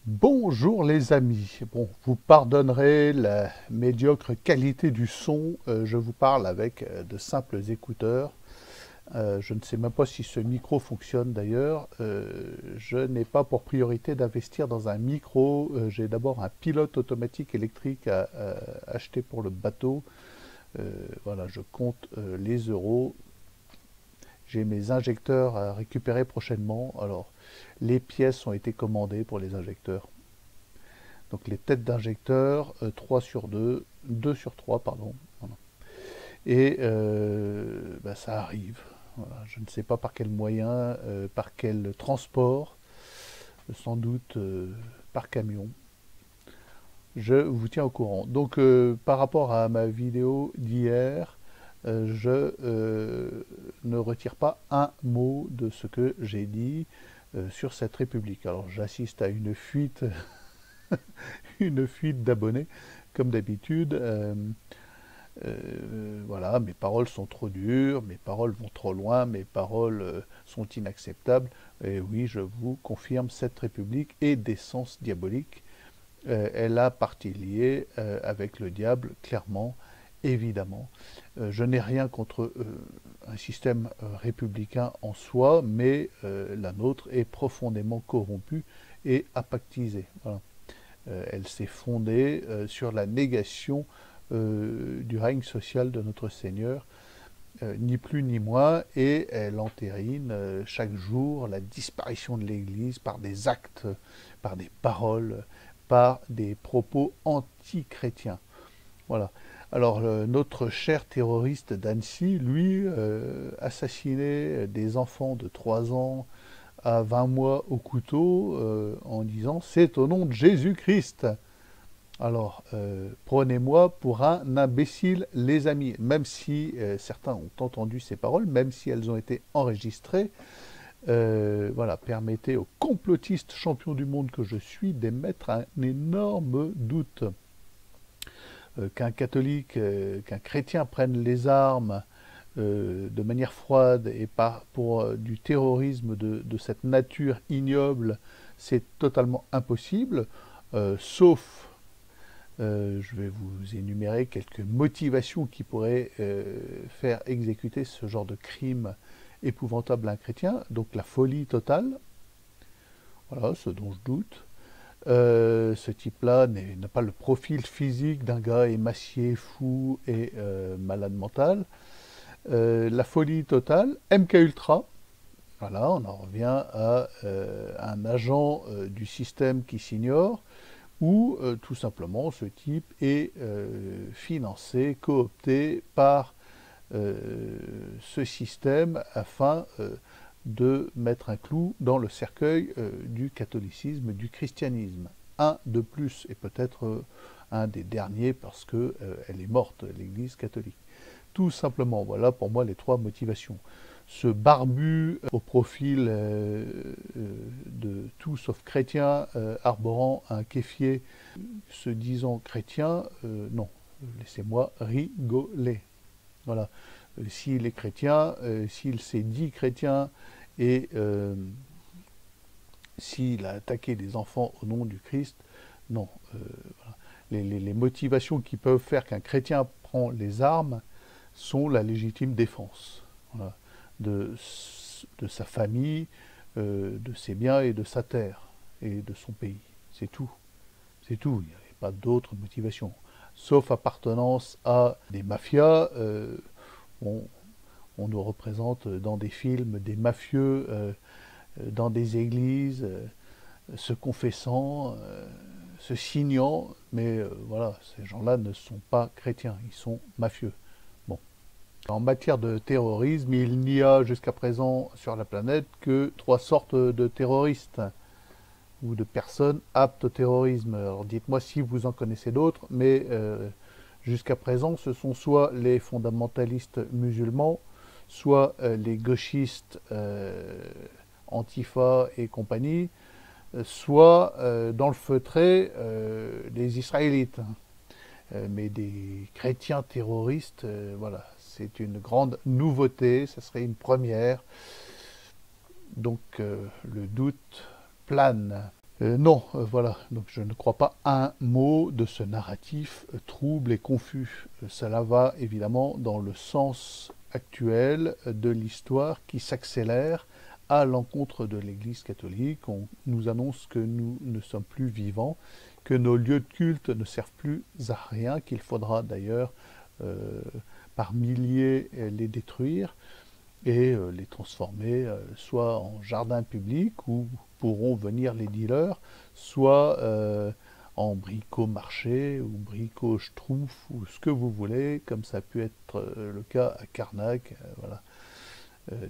Bonjour les amis. Bon, vous pardonnerez la médiocre qualité du son. Je vous parle avec de simples écouteurs. Je ne sais même pas si ce micro fonctionne d'ailleurs. Je n'ai pas pour priorité d'investir dans un micro. J'ai d'abord un pilote automatique électrique à acheter pour le bateau. Voilà, je compte les euros. J'ai mes injecteurs à récupérer prochainement. Alors, les pièces ont été commandées pour les injecteurs. Donc les têtes d'injecteurs, 3 sur 2, 2 sur 3, pardon. Voilà. Et bah, ça arrive. Voilà. Je ne sais pas par quel moyen, par quel transport, sans doute par camion. Je vous tiens au courant. Donc par rapport à ma vidéo d'hier, je ne retire pas un mot de ce que j'ai dit sur cette république. Alors j'assiste à une fuite d'abonnés, comme d'habitude. Voilà, mes paroles sont trop dures, mes paroles vont trop loin, mes paroles sont inacceptables. Et oui, je vous confirme, cette république est d'essence diabolique. Elle a partie liée avec le diable, clairement, évidemment. Je n'ai rien contre un système républicain en soi, mais la nôtre est profondément corrompue et apactisée. Voilà. Elle s'est fondée sur la négation du règne social de notre Seigneur, ni plus ni moins, et elle entérine chaque jour la disparition de l'Église par des actes, par des paroles, par des propos anti-chrétiens. Voilà. Alors notre cher terroriste d'Annecy, lui, assassinait des enfants de 3 ans à 20 mois au couteau en disant c'est au nom de Jésus-Christ. Alors, prenez-moi pour un imbécile, les amis, même si certains ont entendu ces paroles, même si elles ont été enregistrées, voilà, permettez au complotiste champion du monde que je suis d'émettre un énorme doute. Qu'un catholique, qu'un chrétien prenne les armes de manière froide et pas pour du terrorisme de cette nature ignoble, c'est totalement impossible, sauf je vais vous énumérer quelques motivations qui pourraient faire exécuter ce genre de crime épouvantable à un chrétien. Donc la folie totale, voilà, ce dont je doute. Ce type-là n'a pas le profil physique d'un gars émacié, fou et malade mental. La folie totale, MK Ultra, voilà, on en revient à un agent du système qui s'ignore, ou tout simplement ce type est financé, coopté par ce système afin de mettre un clou dans le cercueil du catholicisme, du christianisme. Un de plus, et peut-être un des derniers parce qu'elle est morte, l'Église catholique. Tout simplement, voilà pour moi les trois motivations. Ce barbu au profil de tout sauf chrétien, arborant un kéfier, se disant chrétien, non, laissez-moi rigoler. Voilà. S'il est chrétien, s'il s'est dit chrétien et s'il a attaqué des enfants au nom du Christ, non. Voilà. Les motivations qui peuvent faire qu'un chrétien prend les armes sont la légitime défense, voilà, de sa famille, de ses biens et de sa terre et de son pays. C'est tout. C'est tout. Il n'y avait pas d'autres motivations. Sauf appartenance à des mafias. On nous représente dans des films des mafieux dans des églises, se confessant, se signant, mais voilà, ces gens-là ne sont pas chrétiens, ils sont mafieux. Bon. En matière de terrorisme, il n'y a jusqu'à présent sur la planète que 3 sortes de terroristes ou de personnes aptes au terrorisme. Alors dites-moi si vous en connaissez d'autres, mais jusqu'à présent, ce sont soit les fondamentalistes musulmans, soit les gauchistes Antifa et compagnie, soit dans le feutré les Israélites. Mais des chrétiens terroristes, voilà, c'est une grande nouveauté, ce serait une première. Donc le doute plane. Non, voilà, donc je ne crois pas un mot de ce narratif trouble et confus. Cela va évidemment dans le sens actuel de l'histoire qui s'accélère à l'encontre de l'Église catholique. On nous annonce que nous ne sommes plus vivants, que nos lieux de culte ne servent plus à rien, qu'il faudra d'ailleurs par milliers les détruire et les transformer soit en jardin public où pourront venir les dealers, soit en brico-marché ou brico-schtroumpf ou ce que vous voulez, comme ça a pu être le cas à Karnak. Voilà.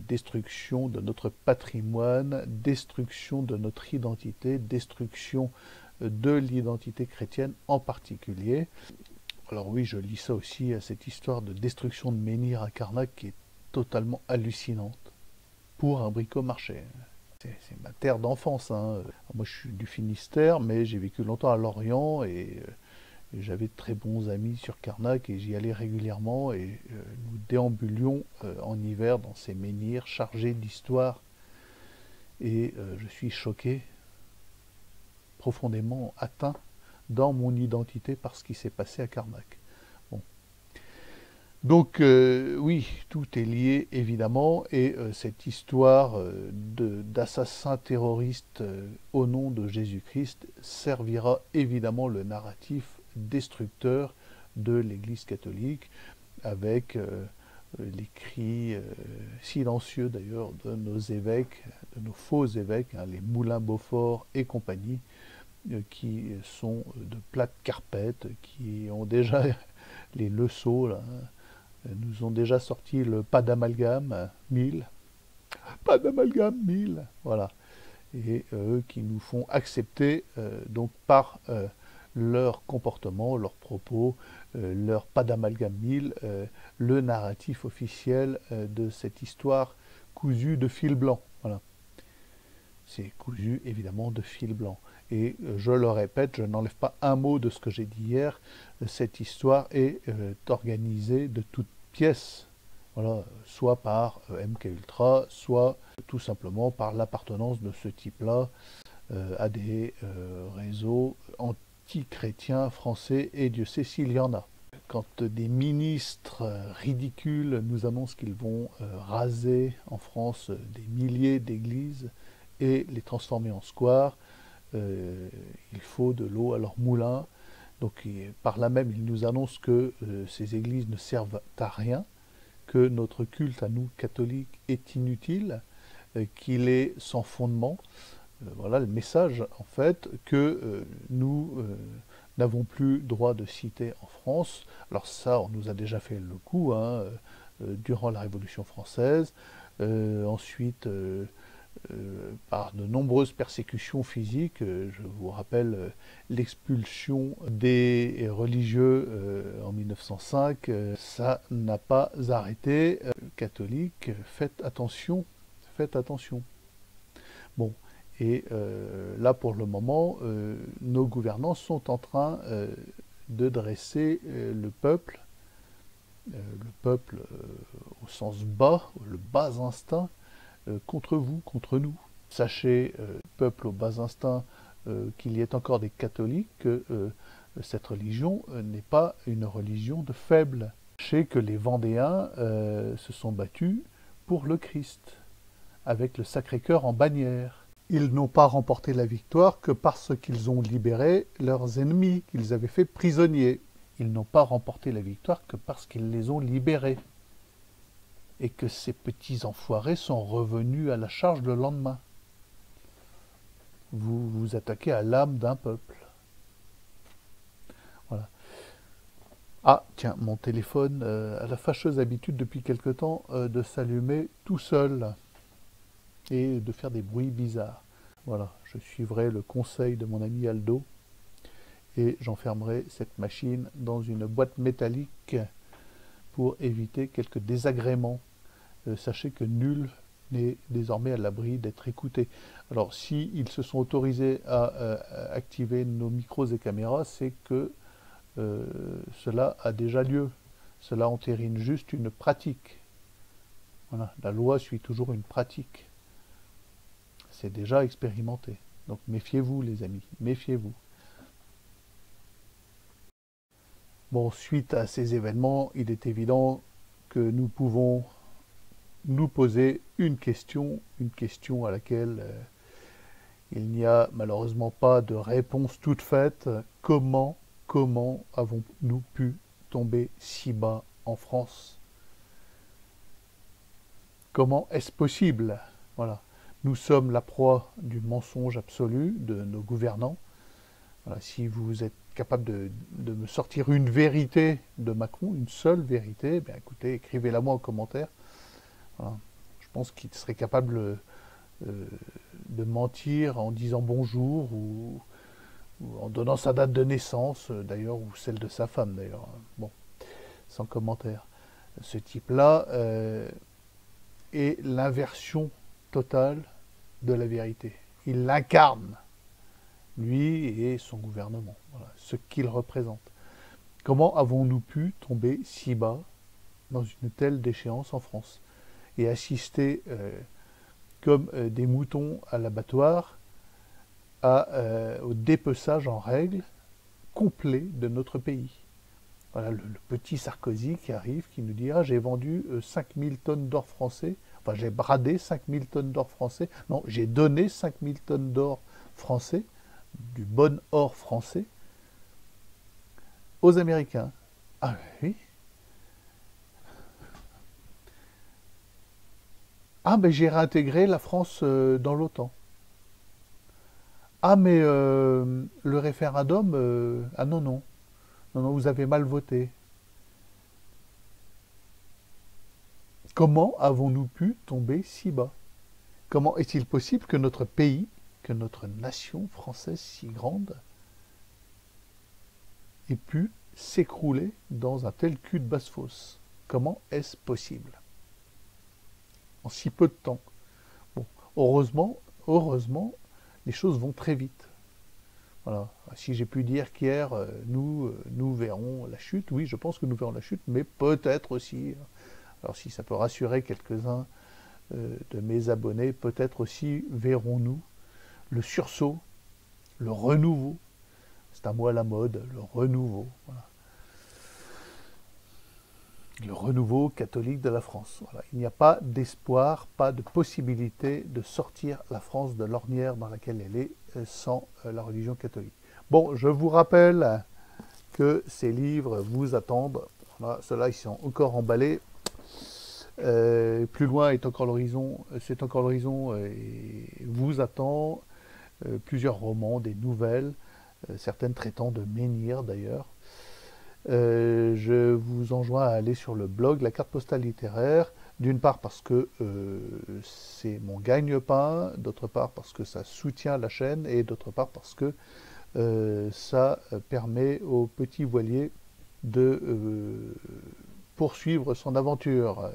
Destruction de notre patrimoine, destruction de notre identité, destruction de l'identité chrétienne en particulier. Alors oui, je lis ça aussi, cette histoire de destruction de menhirs à Karnak qui est totalement hallucinante pour un brico-marché. C'est ma terre d'enfance. Hein. Moi, je suis du Finistère, mais j'ai vécu longtemps à Lorient et j'avais de très bons amis sur Karnak et j'y allais régulièrement et nous déambulions en hiver dans ces menhirs chargés d'histoire. Et je suis choqué, profondément atteint dans mon identité par ce qui s'est passé à Karnak. Bon. Donc oui, tout est lié évidemment et cette histoire d'assassin terroriste au nom de Jésus-Christ servira évidemment le narratif destructeur de l'Église catholique avec les cris silencieux d'ailleurs de nos évêques, de nos faux évêques, hein, les Moulin-Beaufort et compagnie, qui sont de plates carpettes, qui ont déjà les leçons là, nous ont déjà sorti le pas d'amalgame 1000, pas d'amalgame 1000, voilà, et eux qui nous font accepter donc par leur comportement, leurs propos, leur pas d'amalgame 1000, le narratif officiel de cette histoire cousue de fil blanc. Voilà. C'est cousu évidemment de fil blanc. Et je le répète, je n'enlève pas un mot de ce que j'ai dit hier, cette histoire est organisée de toutes pièces, voilà, soit par MK Ultra, soit tout simplement par l'appartenance de ce type-là à des réseaux anti-chrétiens français, et Dieu sait s'il y en a. Quand des ministres ridicules nous annoncent qu'ils vont raser en France des milliers d'églises et les transformer en squares, il faut de l'eau à leur moulin. Donc par là même, ils nous annoncent que ces églises ne servent à rien, que notre culte à nous, catholiques, est inutile, qu'il est sans fondement. Voilà le message, en fait, que nous n'avons plus droit de citer en France. Alors ça, on nous a déjà fait le coup, hein, durant la Révolution française. Ensuite, par de nombreuses persécutions physiques. Je vous rappelle l'expulsion des religieux en 1905. Ça n'a pas arrêté. Catholiques, faites attention, faites attention. Bon, et là pour le moment, nos gouvernants sont en train de dresser le peuple au sens bas, le bas instinct, contre vous, contre nous. Sachez, peuple au bas instinct, qu'il y ait encore des catholiques, que cette religion n'est pas une religion de faibles. Sachez que les Vendéens se sont battus pour le Christ, avec le Sacré-Cœur en bannière. Ils n'ont pas remporté la victoire que parce qu'ils ont libéré leurs ennemis, qu'ils avaient fait prisonniers. Ils n'ont pas remporté la victoire que parce qu'ils les ont libérés. Et que ces petits enfoirés sont revenus à la charge le lendemain. Vous vous attaquez à l'âme d'un peuple. Voilà. Ah, tiens, mon téléphone a la fâcheuse habitude depuis quelque temps de s'allumer tout seul et de faire des bruits bizarres. Voilà, je suivrai le conseil de mon ami Aldo et j'enfermerai cette machine dans une boîte métallique pour éviter quelques désagréments. Sachez que nul n'est désormais à l'abri d'être écouté. Alors, si ils se sont autorisés à activer nos micros et caméras, c'est que cela a déjà lieu. Cela entérine juste une pratique. Voilà, la loi suit toujours une pratique. C'est déjà expérimenté. Donc méfiez-vous les amis, méfiez-vous. Bon, suite à ces événements, il est évident que nous pouvons nous poser une question à laquelle il n'y a malheureusement pas de réponse toute faite. Comment avons-nous pu tomber si bas en France? Comment est-ce possible? Voilà. Nous sommes la proie du mensonge absolu de nos gouvernants. Voilà. Si vous êtes capable de me sortir une vérité de Macron, une seule vérité, bien écoutez, écrivez-la moi en commentaire. Voilà. Je pense qu'il serait capable de mentir en disant bonjour ou en donnant sa date de naissance d'ailleurs, ou celle de sa femme d'ailleurs. Bon, sans commentaire. Ce type-là est l'inversion totale de la vérité. Il l'incarne, lui et son gouvernement, voilà, ce qu'il représente. Comment avons-nous pu tomber si bas dans une telle déchéance en France et assister comme des moutons à l'abattoir au dépeçage en règle complet de notre pays? Voilà le petit Sarkozy qui arrive, qui nous dit « Ah, j'ai vendu 5000 tonnes d'or français, enfin j'ai bradé 5000 tonnes d'or français, non, j'ai donné 5000 tonnes d'or français, du bon or français, aux Américains. » Ah oui. Ah, mais j'ai réintégré la France dans l'OTAN. Ah, mais le référendum, ah non, non. Non, non, vous avez mal voté. Comment avons-nous pu tomber si bas? Comment est-il possible que notre pays, que notre nation française si grande, ait pu s'écrouler dans un tel cul de basse-fosse? Comment est-ce possible? En si peu de temps. Bon, heureusement, les choses vont très vite. Voilà. Si j'ai pu dire qu'hier, nous verrons la chute, oui, je pense que nous verrons la chute, mais peut-être aussi, alors si ça peut rassurer quelques-uns de mes abonnés, peut-être aussi verrons-nous le sursaut, le renouveau. C'est un mot à la mode, le renouveau. Voilà. Le renouveau catholique de la France. Voilà. Il n'y a pas d'espoir, pas de possibilité de sortir la France de l'ornière dans laquelle elle est sans la religion catholique. Bon, je vous rappelle que ces livres vous attendent. Voilà, ceux-là, ils sont encore emballés. Plus loin est encore l'horizon, c'est encore l'horizon et vous attend plusieurs romans, des nouvelles, certaines traitant de menhir d'ailleurs. Je vous enjoins à aller sur le blog La Carte Postale Littéraire, d'une part parce que c'est mon gagne-pain, d'autre part parce que ça soutient la chaîne et d'autre part parce que ça permet au petit voilier de poursuivre son aventure.